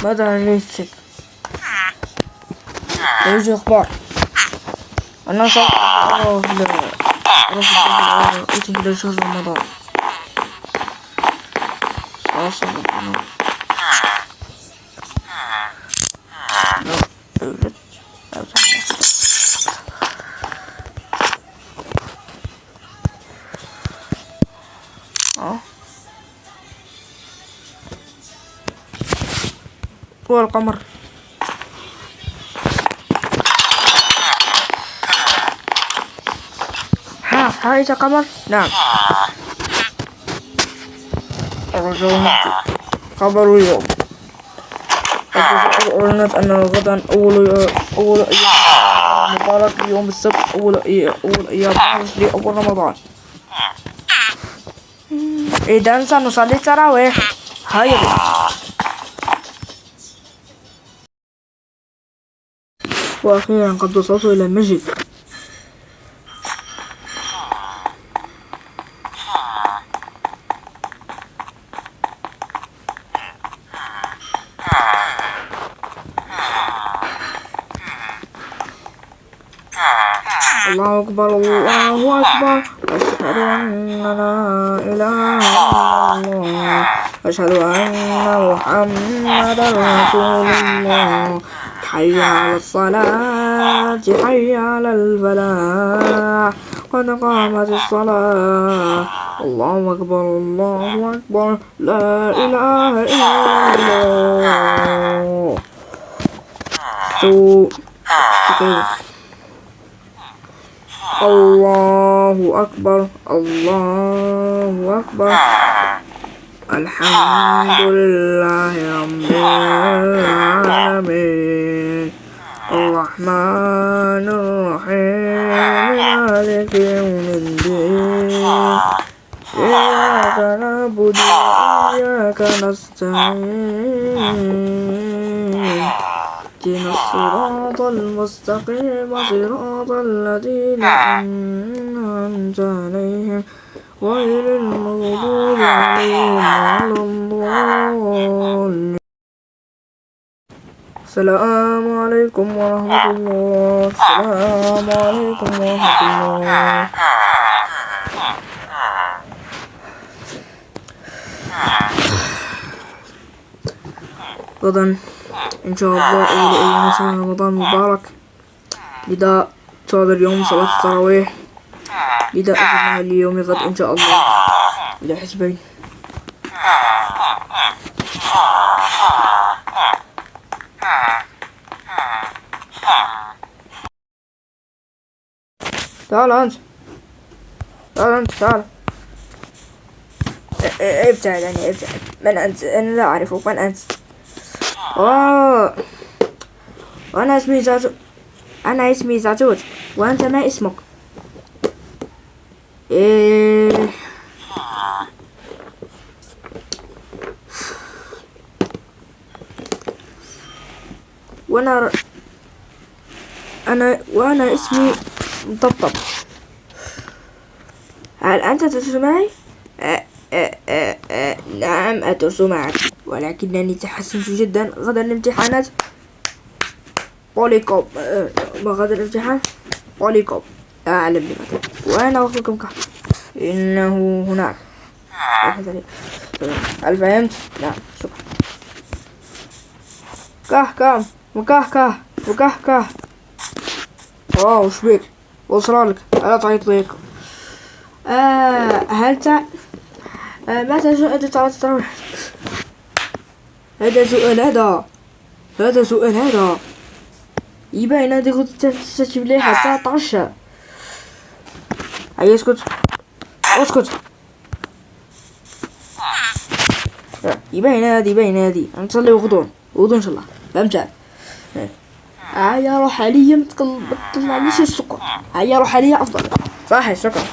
ماذا ريتشك؟ ايش اخبار؟ انا صح اروح لشهر رمضان. خلاص هو القمر. هاي قمر. نعم. الرجل خبر اليوم. أعلنت أن غدا أول أيام مبارك يوم السبت أول أيام أول رمضان. إذا سنصلي التراويح. هيا بنا. وأخيرا قد وصلت إلى المسجد. الله أكبر الله أكبر أشهد أن لا إله إلا الله أشهد أن محمدا رسول الله. حي على الصلاة حي على الفلاح قد قامت الصلاة. الله أكبر الله أكبر لا إله إلا الله. الله أكبر الله أكبر الحمد لله رب العالمين الرحمن الرحيم مالك يوم الدين إياك نعبد وإياك نستعين اهدنا الصراط المستقيم صراط الذين أنعمت عليهم غير المغضوب عليهم ولا الضالين. السلام عليكم ورحمة الله. السلام عليكم ورحمة الله. غدا إن شاء الله أول أيام شهر رمضان مبارك. لذا صار اليوم صلاة التراويح. لذا أخذنا اليوم غد إن شاء الله إلى حزبين. تعال أنت تعال. ابتعد عني ابتعد. من أنت؟ أنا لا أعرفك. من أنت؟ أنا اسمي زعزوج. وأنت ما اسمك؟ وأنا اسمي طبطب. هل أنت تدرس معي؟ نعم أدرس معك، ولكنني تحسنت جدا. غدا الامتحانات بوليكوب. غدا الامتحان بوليكوب. لا أعلم لماذا. وأنا وأخوكم كهف إنه هناك. هل فهمت؟ نعم شكرا. كه وكه. وش بيك؟ وصلالك؟ ألا تعيط ليك؟ هل متى جاءت صلاة التراويح؟ هذا سؤال هذا يبين هذه غد تستجيب لي حتى 13. هيا اسكت يبين هذه نصلي وغدون إن شاء الله. فهمت؟ هيا روح حاليا تطلع لي شي السكر. هيا روح حاليا أفضل. صحيح. شكرا.